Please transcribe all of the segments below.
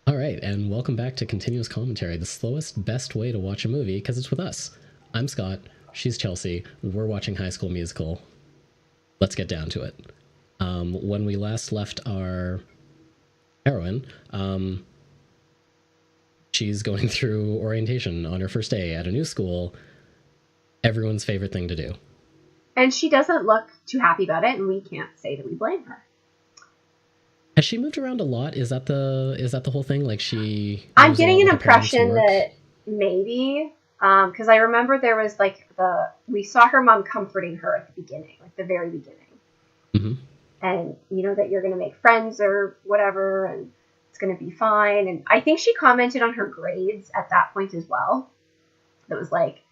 All right, and welcome back to Continuous Commentary, the slowest, best way to watch a movie because it's with us. I'm Scott, she's Chelsea, we're watching High School Musical. Let's get down to it. When we last left our heroine, she's going through orientation on her first day at a new school, everyone's favorite thing to do. And she doesn't look too happy about it, and we can't say that we blame her. Has she moved around a lot? Is that the whole thing? Like I'm getting an impression that maybe, because I remember there was we saw her mom comforting her at the beginning, like the very beginning. Mm-hmm. And you know that you're going to make friends or whatever, and it's going to be fine. And I think she commented on her grades at that point as well. That was like,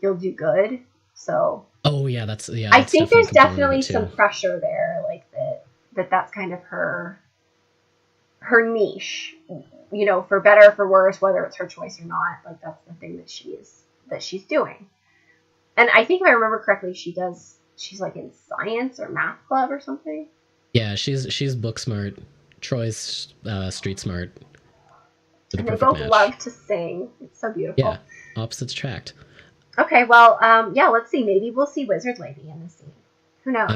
you'll do good. So. Oh yeah, that's I think there's definitely some pressure there, like that's kind of her niche, you know, for better or for worse, whether it's her choice or not. Like that's the thing that she's doing. And I think if I remember correctly, she's like in science or math club or something. Yeah, she's book smart. Troy's street smart. And they both love to sing. It's so beautiful. Yeah, opposites attract. Okay, well, yeah, let's see. Maybe we'll see Wizard Lady in this scene. Who knows?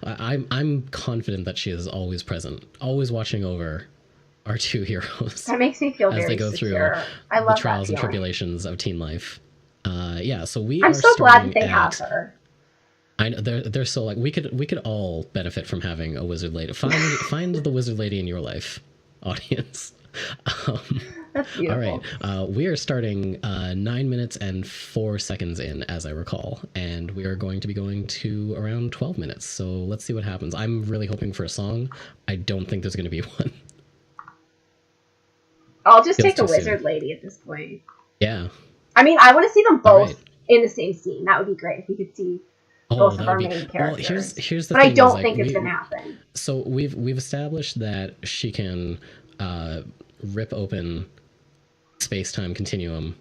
I'm confident that she is always present, always watching over our two heroes. That makes me feel as very they go secure. through the trials and tribulations of teen life. So I'm so glad that they have her. I know they're so like we could all benefit from having a wizard lady. Find the wizard lady in your life, audience. That's beautiful. All right, we are starting 9 minutes and 4 seconds in, as I recall, and we are going to be going to around 12 minutes. So let's see what happens. I'm really hoping for a song. I don't think there's going to be one. I'll just take a wizard lady at this point. Yeah. I mean, I want to see them both in the same scene. That would be great if we could see both of our main characters. Well, here's the thing. But I don't think it's going to happen. So we've established that she can rip open space-time continuum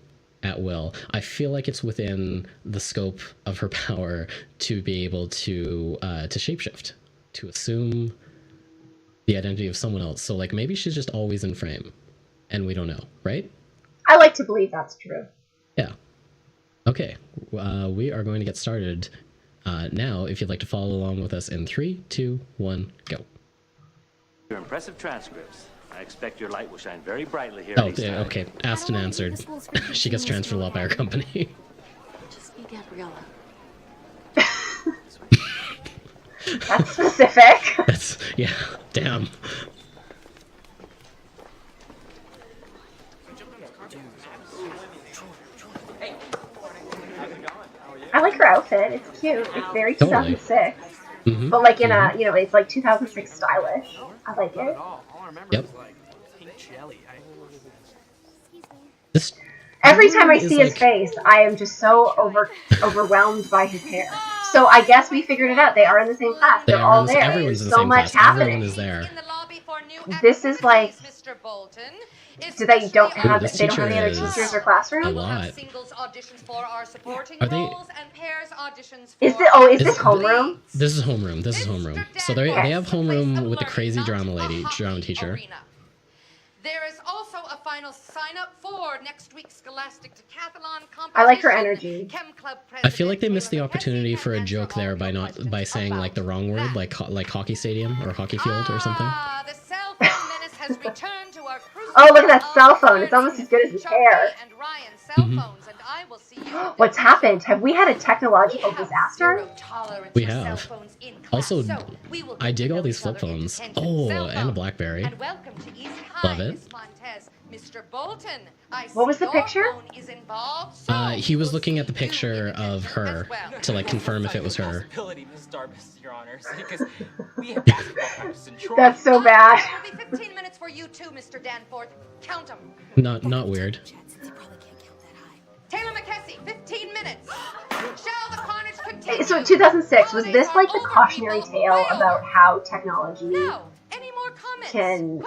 at will. I feel like it's within the scope of her power to be able to shapeshift, to assume the identity of someone else. So like maybe she's just always in frame, and we don't know, right? I like to believe that's true. Yeah. Okay, we are going to get started now. If you'd like to follow along with us in 3, 2, 1, go. Your impressive transcripts. I expect your light will shine very brightly here. Oh, yeah, okay. Asked and answered. She gets transferred a lot by our company. Just be Gabriella. That's specific. Yeah, damn. I like her outfit. It's cute. It's very 2006. Mm-hmm. But like in a, you know, it's like 2006 stylish. I like it. Yep. Every time I see his face, I am just so overwhelmed by his hair. So I guess we figured it out. They are in the same class. They're all there. Everyone's There's in the so same much class. happening. Everyone is there. This is like, do they don't have this they don't have teacher any other is teachers or classrooms? A lot. Are they? Is this homeroom? This is homeroom. This is homeroom. So they have homeroom with the crazy drama teacher. There is also a final sign-up for next week's Scholastic Decathlon competition. I like her energy. I feel like they missed the opportunity for a joke there by saying like the wrong word, like hockey stadium or hockey field or something. The cell phone menace has returned to our Oh, look at that cell phone. It's almost as good as his hair. What's happened? Have we had a technological disaster? We have. Also, I dig all these flip phones. Oh, and a BlackBerry. Love it. Mr. Bolton, what was the picture? He was looking at the picture of her to like confirm if it was her. That's so bad. 15 minutes for you too, Mr. Danforth. Count them. Not weird. Taylor McKessie, 15 minutes. Shall the carnage continue? So in 2006, was this like the cautionary tale about how technology can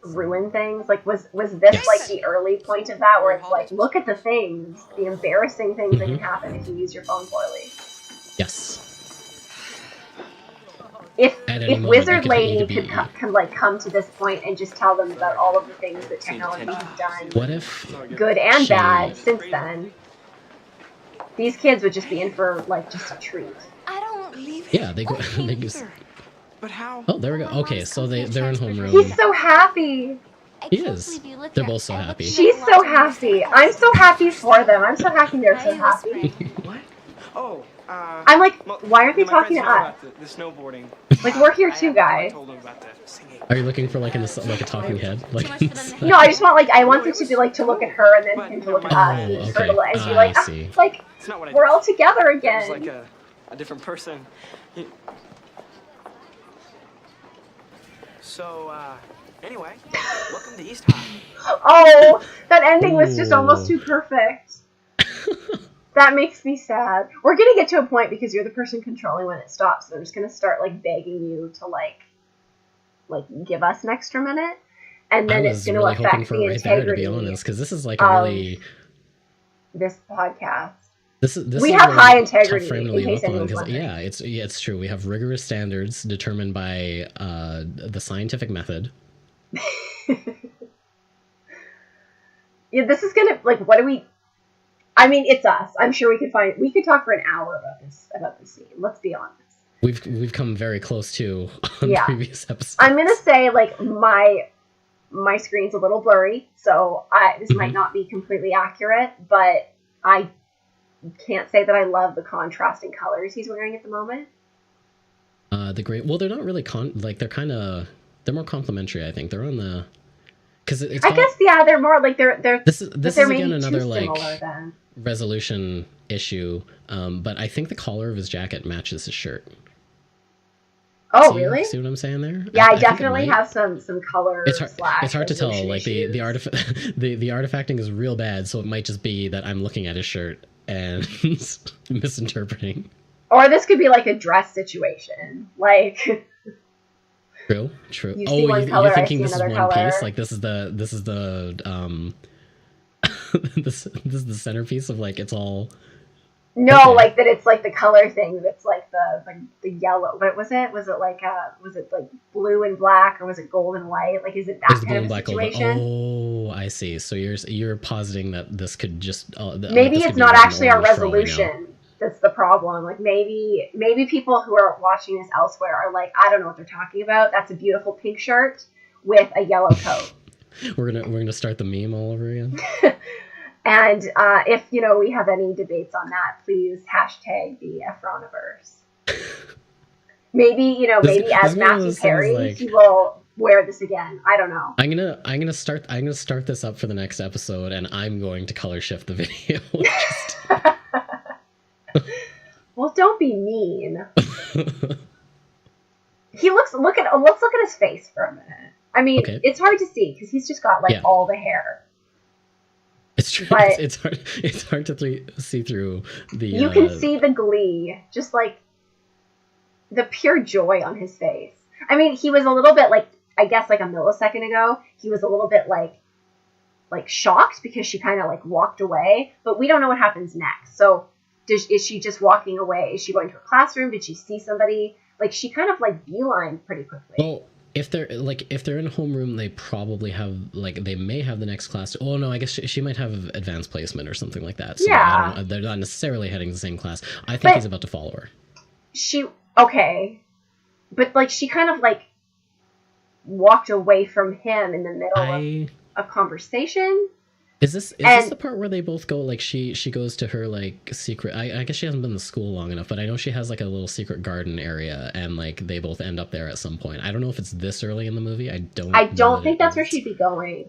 ruin things? Like was this like the early point of that, where it's like, look at the things, the embarrassing things that can happen if you use your phone poorly? Yes. At any if moment, Wizard it could Lady either be- could like come to this point and just tell them about all of the things that technology has done, What if good and she- bad, since then, these kids would just be in for like just a treat. I don't believe Yeah, they go. They go But how? oh, there we go. Okay, so they're in homeroom. He's so happy. He is. They're both so happy. She's so happy. I'm so happy for them. I'm so happy they're so happy. What? Oh, I'm like, well, why aren't they my talking to friends us? know about the snowboarding. Like, we're here I too, I guys. told them about the singing. Are you looking for like a talking head? Like No, I just want like I want them to be like to look at her and then him to look at us and just sort of okay. and be like, I see. like It's not what I we're did. all together It was again. like a different person. So, anyway, welcome to East High. Oh, that ending was just almost Ooh. too perfect. That makes me sad. We're gonna get to a point because you're the person controlling when it stops. So they're just gonna start like begging you to like give us an extra minute, and I then was it's gonna really hoping affect for the right there, to integrity be honest, because this is like a of really this podcast. this We is have a high tough integrity, frame to in leave case up on, anyone's 'cause, wondering. yeah, it's true. We have rigorous standards determined by the scientific method. Yeah, this is gonna like what do we? I mean, it's us. I'm sure we could talk for an hour about this scene. Let's be honest. We've come very close to on Yeah. previous episodes. I'm gonna say like my screen's a little blurry, so this might not be completely accurate, but I can't say that I love the contrasting colors he's wearing at the moment. The great. Well, they're not really they're more complementary. I think they're on the because it's. I guess yeah, they're more like they're This but is they're again maybe another too like similar then. resolution issue. But I think the collar of his jacket matches his shirt. Oh See- really? See what I'm saying there? Yeah, I think it definitely might. have some color. It's hard. slash It's hard to tell. resolution Like issues. the artifacting is real bad, so it might just be that I'm looking at his shirt and misinterpreting. Or this could be like a dress situation, like. True. You see one color, you're I thinking see this is another one color. piece. Like this is the this is the centerpiece of like it's all. No, Okay. like that. It's like the color thing. That's like the yellow. What was it? Was it like blue and black, or was it gold and white? Like, is it that Is the kind blue of and black gold? situation? Oh, I see. So you're positing that this could just Maybe this could it's be not like an actually our orange for all we know. resolution. That's the problem. Like maybe people who are watching this elsewhere are like, I don't know what they're talking about. That's a beautiful pink shirt with a yellow coat. We're gonna start the meme all over again. And if we have any debates on that, please hashtag the Efroniverse. Maybe This maybe as is one of Matthew those things, Perry, like- he will wear this again. I don't know. I'm gonna start this up for the next episode, and I'm going to color shift the video. Well, don't be mean. Let's look at his face for a minute. I mean, Okay. it's hard to see because he's just got like Yeah. all the hair. It's true. But- It's hard. It's hard to see through the. You can see the glee, just like the pure joy on his face. I mean, he was a little bit like, I guess like a millisecond ago, he was a little bit like shocked because she kind of like walked away, but we don't know what happens next. So is she just walking away? Is she going to a classroom? Did she see somebody? Like she kind of like beeline pretty quickly. Well, if they're in homeroom, they probably have they may have the next class. Oh no, I guess she might have advanced placement or something like that. So Yeah. I don't know, they're not necessarily heading the same class. I think But- he's about to follow her. Okay, but like she kind of like walked away from him in the middle of a conversation. Is this And- the part where they both go she goes to her like secret? I guess she hasn't been to school long enough, but I know she has like a little secret garden area, and like they both end up there at some point. I don't know if it's this early in the movie. I don't know think that that's it where is. she'd be going.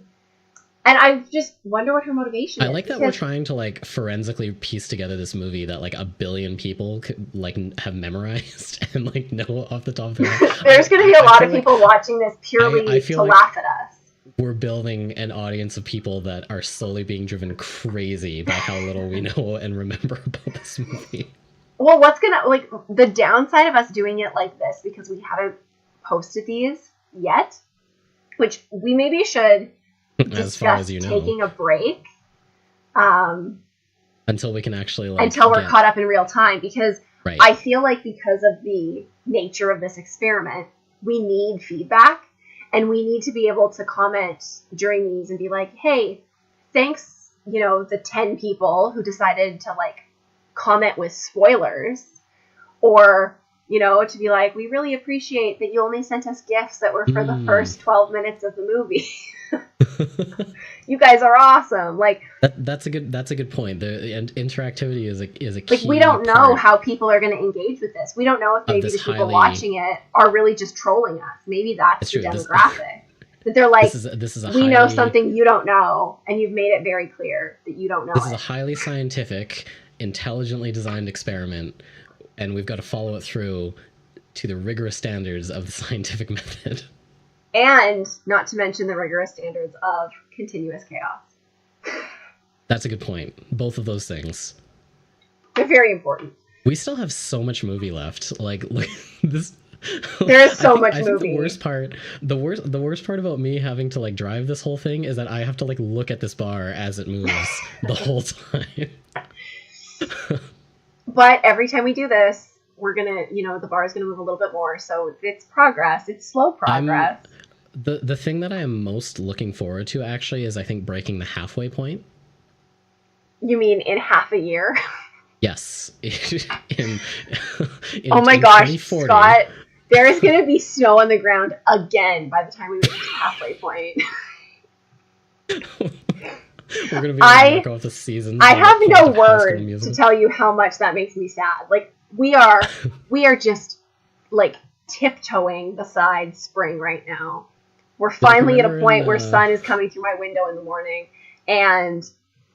And I just wonder what her motivation is. I like that we're because- trying to like forensically piece together this movie that like a billion people could like have memorized and like know off the top of their head. There's going to be a I lot feel of like people watching this purely I feel to like- laugh at us. we're building an audience of people that are slowly being driven crazy by how little we know and remember about this movie. Well, what's going to, like, the downside of us doing it like this, because we haven't posted these yet, which we maybe should As far discuss as you know, taking a break. until we can actually like Until we're get- caught up in real time, because Right. I feel like because of the nature of this experiment, we need feedback, and we need to be able to comment during these and be like, hey, thanks, the 10 people who decided to like comment with spoilers, or, to be like, we really appreciate that you only sent us gifts that were for the first 12 minutes of the movie. You guys are awesome. Like that's a good point. And interactivity is a key. Like, we don't know how people are going to engage with this. We don't know if maybe the people watching it are really just trolling us. Maybe that's the demographic. That they're like, we know something you don't know, and you've made it very clear that you don't know. This is a highly scientific, intelligently designed experiment, and we've got to follow it through to the rigorous standards of the scientific method. And not to mention the rigorous standards of continuous chaos. That's a good point. Both of those things. They're very important. We still have so much movie left. Like this. There is so much movie. The worst part about me having to like drive this whole thing is that I have to like look at this bar as it moves the whole time. But every time we do this, we're gonna, the bar is gonna move a little bit more. So it's progress. It's slow progress. The thing that I am most looking forward to actually is I think breaking the halfway point. You mean in half a year? Yes. Oh my gosh, Scott, there is going to be snow on the ground again by the time we reach the halfway point. We're going to be able to mark off the season. I have no words to tell you how much that makes me sad. Like, we are just like tiptoeing beside spring right now. We're finally at a point where sun is coming through my window in the morning, and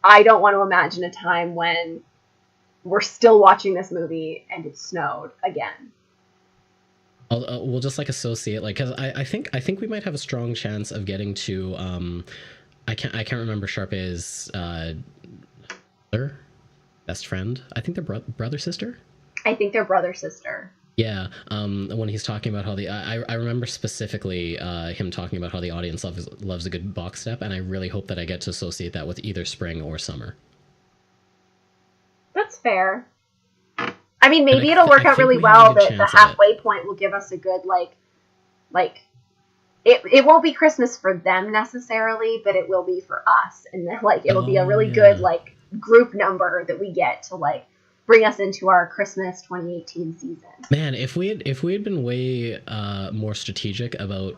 I don't want to imagine a time when we're still watching this movie and it snowed again. We'll just like associate, like, because I think we might have a strong chance of getting to I can't remember Sharpay's best friend. I think they're brother sister. I think they're brother sister. Yeah, when he's talking about how I remember specifically him talking about how the audience loves a good box step, and I really hope that I get to associate that with either spring or summer. That's fair. I mean, maybe it'll work out really well that the halfway point will give us a good, it won't be Christmas for them necessarily, but it will be for us. And then, it'll be a really good, group number that we get to, bring us into our Christmas 2018 season. Man, if we had been way more strategic about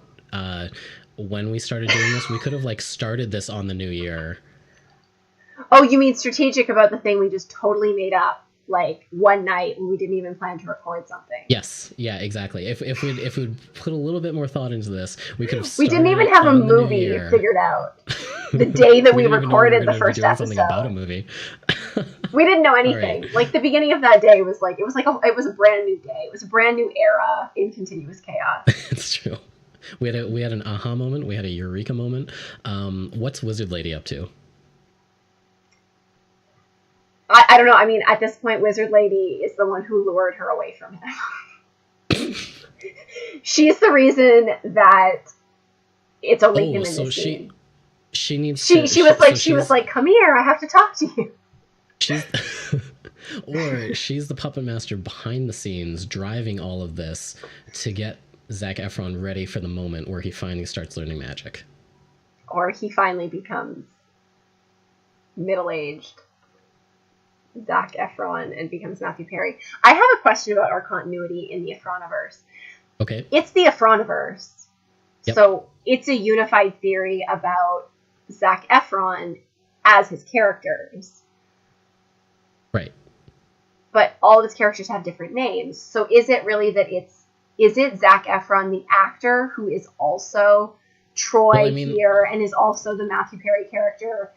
when we started doing this, we could have, started this on the new year. Oh, you mean strategic about the thing we just totally made up, one night when we didn't even plan to record something? Yes, yeah, exactly. If we'd put a little bit more thought into this, we could have. We didn't even have a movie figured out the day that we recorded the first episode. Something about a movie. We didn't know anything. Right. The beginning of that day was it was a brand new day. It was a brand new era in continuous chaos. It's true. We had an aha moment. We had a eureka moment. What's Wizard Lady up to? I don't know. I mean, at this point, Wizard Lady is the one who lured her away from him. She's the reason that it's a link in the scene. She needs. She was like, "Come here, I have to talk to you." She's the puppet master behind the scenes, driving all of this to get Zac Efron ready for the moment where he finally starts learning magic. Or he finally becomes middle-aged Zac Efron and becomes Matthew Perry. I have a question about our continuity in the Efroniverse. Okay. It's the Efroniverse. Yep. So it's a unified theory about Zac Efron as his characters. Right. But all of his characters have different names. So is it really that is it Zac Efron, the actor, who is also Troy here and is also the Matthew Perry character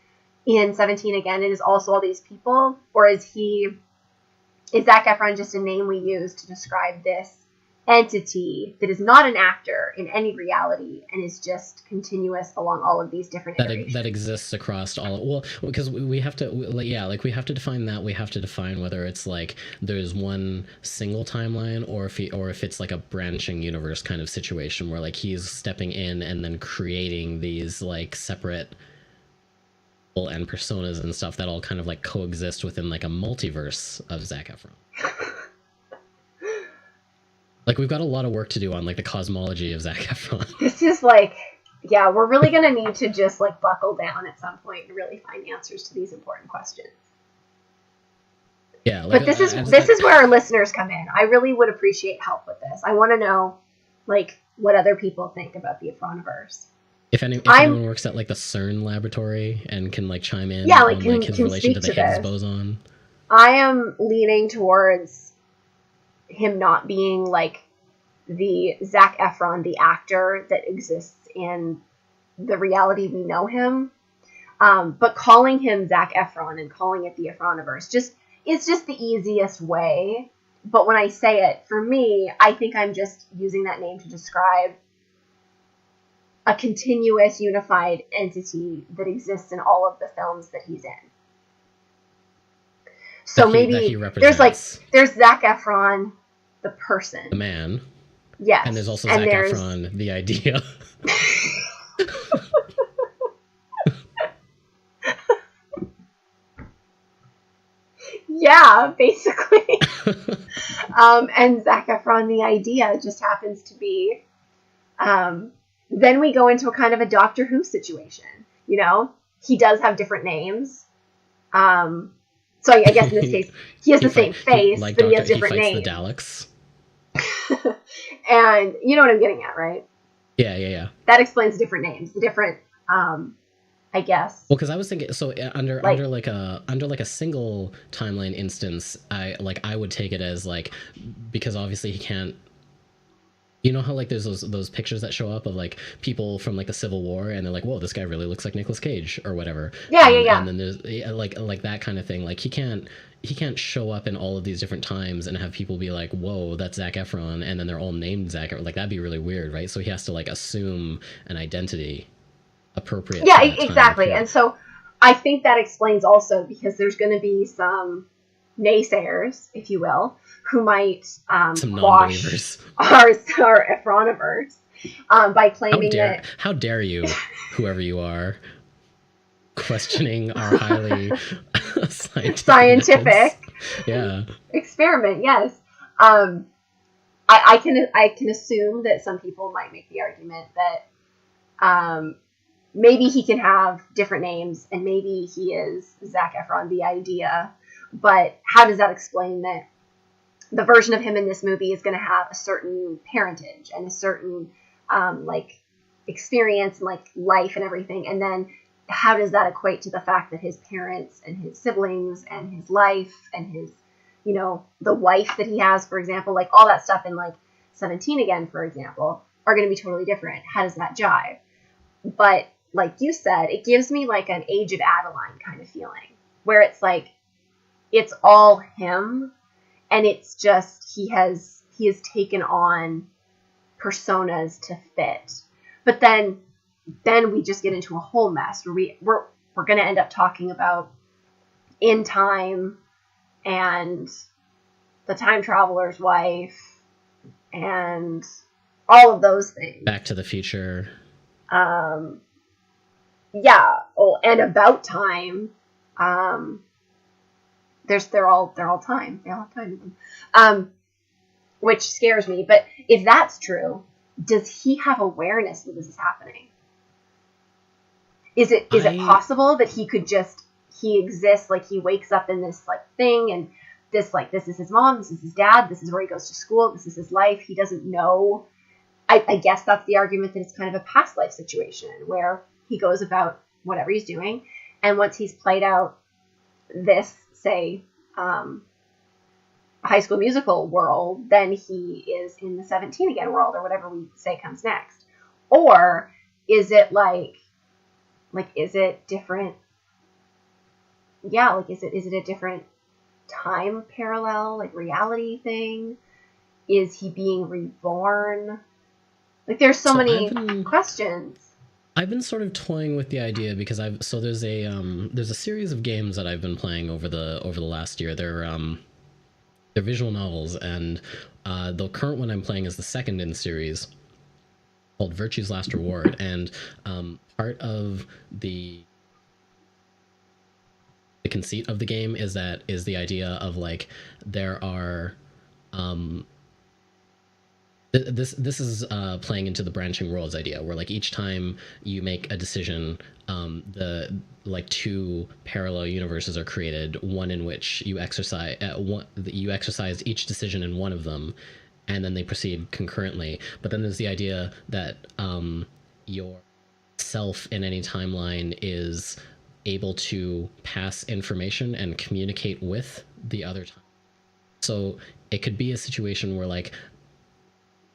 in 17 again, and is also all these people? Or is Zac Efron just a name we use to describe this entity that is not an actor in any reality and is just continuous along all of these different iterations? That exists across all. Because we have to, we have to define that. We have to define whether it's there's one single timeline or if it's a branching universe kind of situation where he's stepping in and then creating these separate and personas and stuff that all kind of coexist within a multiverse of Zac Efron. Like, we've got a lot of work to do on like the cosmology of Zac Efron. This is like, yeah, we're really gonna need to just like buckle down at some point and really find answers to these important questions. Yeah, like, but this is where our listeners come in. I really would appreciate help with this. I want to know, like, what other people think about the Efroniverse. If anyone works at like the CERN laboratory and can like chime in like, on can, like his can relation to the Higgs this. boson. I am leaning towards him not being like the Zac Efron, the actor that exists in the reality we know him, but calling him Zac Efron and calling it the Efroniverse it's just the easiest way. But when I say it, for me, I think I'm just using that name to describe a continuous, unified entity that exists in all of the films that he's in. So maybe there's Zac Efron, the person. The man. Yes. And there's also Zac Efron, the idea. Yeah, basically. And Zac Efron, the idea, just happens to be. Then we go into a kind of a Doctor Who situation. You know, he does have different names. So I guess in this case, he has the same face, but he has different names. The Daleks. And you know what I'm getting at, right? Yeah. That explains different names, the different, I guess. Well, because I was thinking, so under a single timeline instance, I would take it as like, because obviously he can't. You know how like there's those pictures that show up of like people from like the Civil War, and they're like, whoa, this guy really looks like Nicolas Cage or whatever. Yeah. And then there's like that kind of thing. Like he can't show up in all of these different times and have people be like, whoa, that's Zac Efron, and then they're all named Zac Efron. Like that'd be really weird, right? So he has to like assume an identity appropriate. Yeah, exactly. And so I think that explains also, because there's going to be some naysayers, if you will, who might quash our Efroniverse by claiming how dare you, whoever you are, questioning our highly scientific experiment. Yes. I can assume that some people might make the argument that maybe he can have different names, and maybe he is Zac Efron, the idea. But how does that explain that the version of him in this movie is going to have a certain parentage and a certain like experience and like life and everything? And then how does that equate to the fact that his parents and his siblings and his life and his, you know, the wife that he has, for example, like all that stuff in like 17 Again, for example, are going to be totally different. How does that jive? But like you said, it gives me like an Age of Adeline kind of feeling, where it's like, it's all him, and it's just he has taken on personas to fit. But then we just get into a whole mess where we're going to end up talking about In Time and the time traveler's wife and all of those things. Back to the Future. Yeah. Oh, and About Time. They're all time. They all have time in them. Which scares me. But if that's true, does he have awareness that this is happening? Is it possible that he exists, like he wakes up in this like thing, and this is his mom, this is his dad, this is where he goes to school, this is his life. He doesn't know. I guess that's the argument, that it's kind of a past life situation where he goes about whatever he's doing, and once he's played out this, say, High School Musical world, then he is in the 17 Again world, or whatever we say comes next. Or is it like is it different? Yeah, like is it a different time parallel, like reality thing? Is he being reborn? Like there's so many questions. I've been sort of toying with the idea, because there's a series of games that I've been playing over the last year. They're visual novels, and the current one I'm playing is the second in the series, called Virtue's Last Reward. And part of the conceit of the game is the idea of like there are This is playing into the branching worlds idea, where like each time you make a decision, the like two parallel universes are created. One in which you exercise each decision in one of them, and then they proceed concurrently. But then there's the idea that your self in any timeline is able to pass information and communicate with the other time. So it could be a situation where like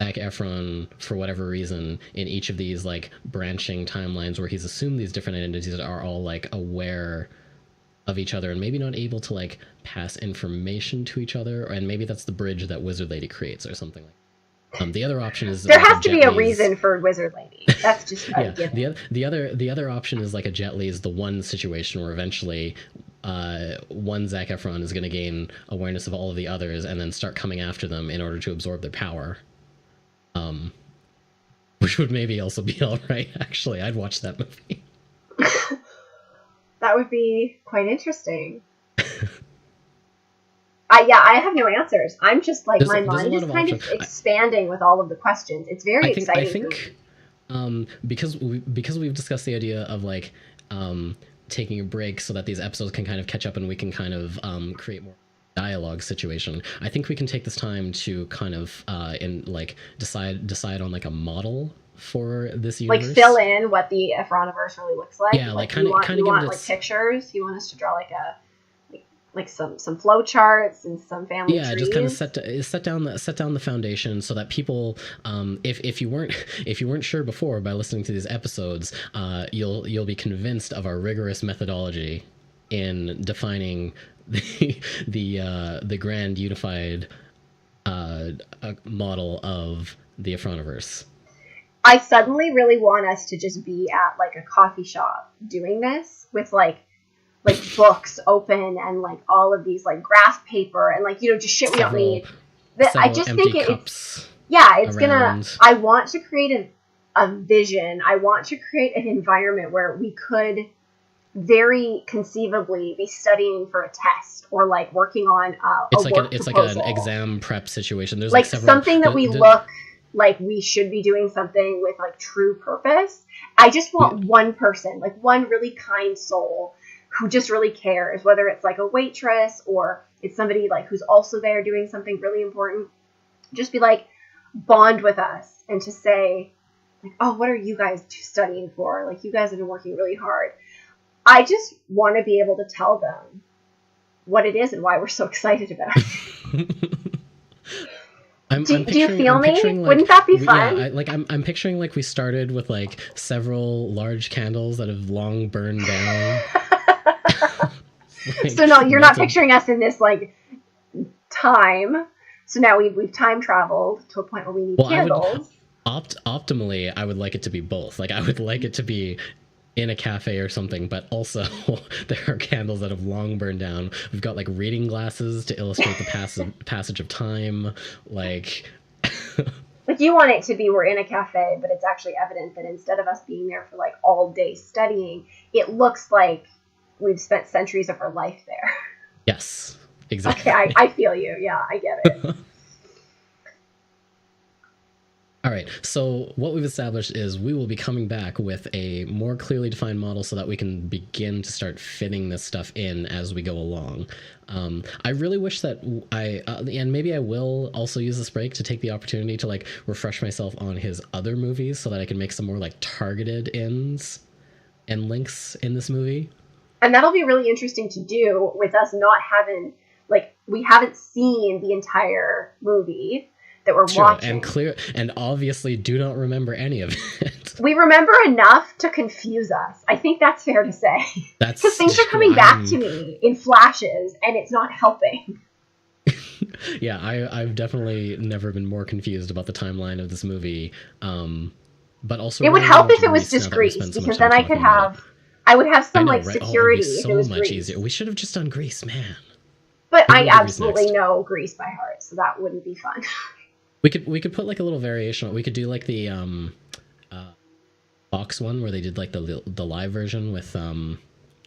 Zac Efron, for whatever reason, in each of these like branching timelines where he's assumed these different identities are all like aware of each other and maybe not able to like pass information to each other, and maybe that's the bridge that Wizard Lady creates or something like that. The other option is there like has to be a reason for Wizard Lady. That's just yeah. The other option is like a Jet Li is the one situation where eventually one Zac Efron is going to gain awareness of all of the others and then start coming after them in order to absorb their power. Which would maybe also be all right. Actually, I'd watch that movie. That would be quite interesting. I have no answers. I'm just like, my mind is kind of expanding with all of the questions. It's very exciting. I think because we've discussed the idea of like taking a break so that these episodes can kind of catch up and we can kind of create more dialogue situation. I think we can take this time to kind of decide on like a model for this universe. Like fill in what the Efroniverse really looks like. Yeah, like kind of like pictures. You want us to draw like some flow charts and some family trees. Just kind of set down the foundation so that people, if you weren't sure before by listening to these episodes, you'll be convinced of our rigorous methodology in defining the grand unified model of the Efroniverse. I suddenly really want us to just be at like a coffee shop doing this with like books open and like all of these like graph paper and like, just shit we don't need. I just think it's gonna, I want to create a vision. I want to create an environment where we could very conceivably be studying for a test or like working on it's like an exam prep situation. There's like something that we look like we should be doing something with like true purpose. I just want one person, like one really kind soul who just really cares, whether it's like a waitress or it's somebody like who's also there doing something really important. Just be like, bond with us and to say like, oh, what are you guys studying for? Like, you guys have been working really hard. I just want to be able to tell them what it is and why we're so excited about it. Do you feel me? Like, wouldn't that be fun? Yeah, I'm picturing like we started with like several large candles that have long burned down. So no, you're not picturing us in this like time. So now we've time traveled to a point where we need candles. Optimally, I would like it to be both. Like I would like it to be in a cafe or something, but also there are candles that have long burned down. We've got like reading glasses to illustrate the passage of time. Like you want it to be we're in a cafe, but it's actually evident that instead of us being there for like all day studying, it looks like we've spent centuries of our life there. Yes, exactly. Okay, I feel you. Yeah, I get it. All right, so what we've established is we will be coming back with a more clearly defined model so that we can begin to start fitting this stuff in as we go along. I really wish that and maybe I will also use this break to take the opportunity to like refresh myself on his other movies so that I can make some more like targeted ends and links in this movie. And that'll be really interesting to do with us not having, like, we haven't seen the entire movie that we're watching. And obviously do not remember any of it. We remember enough to confuse us. I think that's fair to say. Because things are coming back to me in flashes, and it's not helping. Yeah, I've definitely never been more confused about the timeline of this movie. But also, it would help if it was just Grease, because then I would have some security. It would be so much easier. We should have just done Grease, man. But I absolutely know Grease by heart, so that wouldn't be fun. We could put like a little variation. We could do like the Fox one where they did like the live version with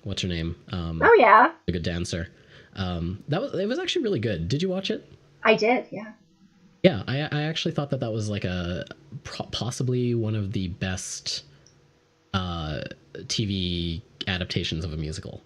what's her name? Oh yeah, the good dancer. It was actually really good. Did you watch it? I did, yeah. Yeah, I actually thought that was like possibly one of the best TV adaptations of a musical.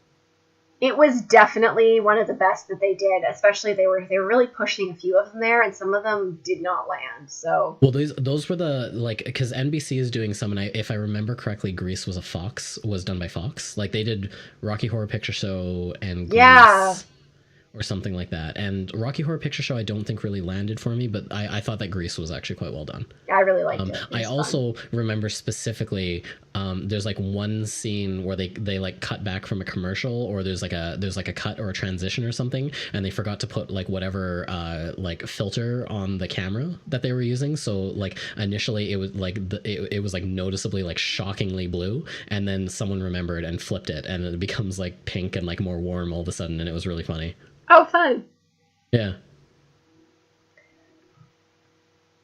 It was definitely one of the best that they did, especially they were really pushing a few of them there, and some of them did not land. So well, those were the like because NBC is doing some, and if I remember correctly, Grease was done by Fox. Like they did Rocky Horror Picture Show and Grease, or something like that. And Rocky Horror Picture Show I don't think really landed for me, but I thought that Grease was actually quite well done. I really liked it. I also remember specifically there's like one scene where they like cut back from a commercial, or there's like a cut or a transition or something, and they forgot to put like whatever like filter on the camera that they were using. So like initially it was like it was like noticeably like shockingly blue, and then someone remembered and flipped it, and it becomes like pink and like more warm all of a sudden, and it was really funny. Oh, fun. Yeah.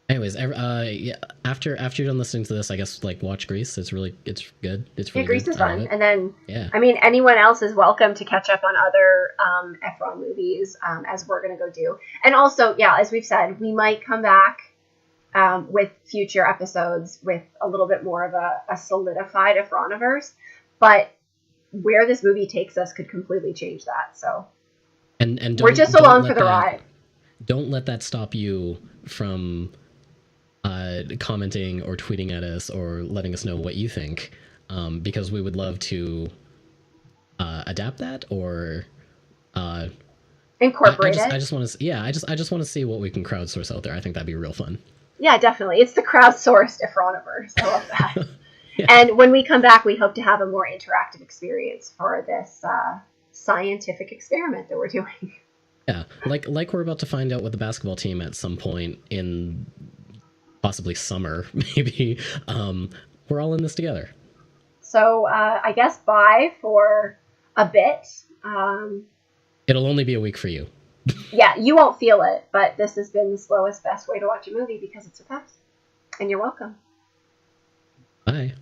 Anyways, yeah, after you're done listening to this, I guess like watch Grease. It's good. It's really Grease good. is fun. And then, yeah. I mean, anyone else is welcome to catch up on other Efron movies, as we're gonna go do. And also, yeah, as we've said, we might come back with future episodes with a little bit more of a solidified Efroniverse. But where this movie takes us could completely change that. So, and we're just along for the ride. Don't let that stop you from commenting or tweeting at us or letting us know what you think, because we would love to adapt that or incorporate it. I just want to, I just want to see what we can crowdsource out there. I think that'd be real fun. Yeah, definitely. It's the crowdsourced Efroniverse. I love that. Yeah. And when we come back, we hope to have a more interactive experience for this scientific experiment that we're doing. Yeah, like we're about to find out with the basketball team at some point in possibly summer, maybe. We're all in this together. So I guess bye for a bit. It'll only be a week for you. Yeah, you won't feel it, but this has been the slowest, best way to watch a movie because it's a pass. And you're welcome. Bye.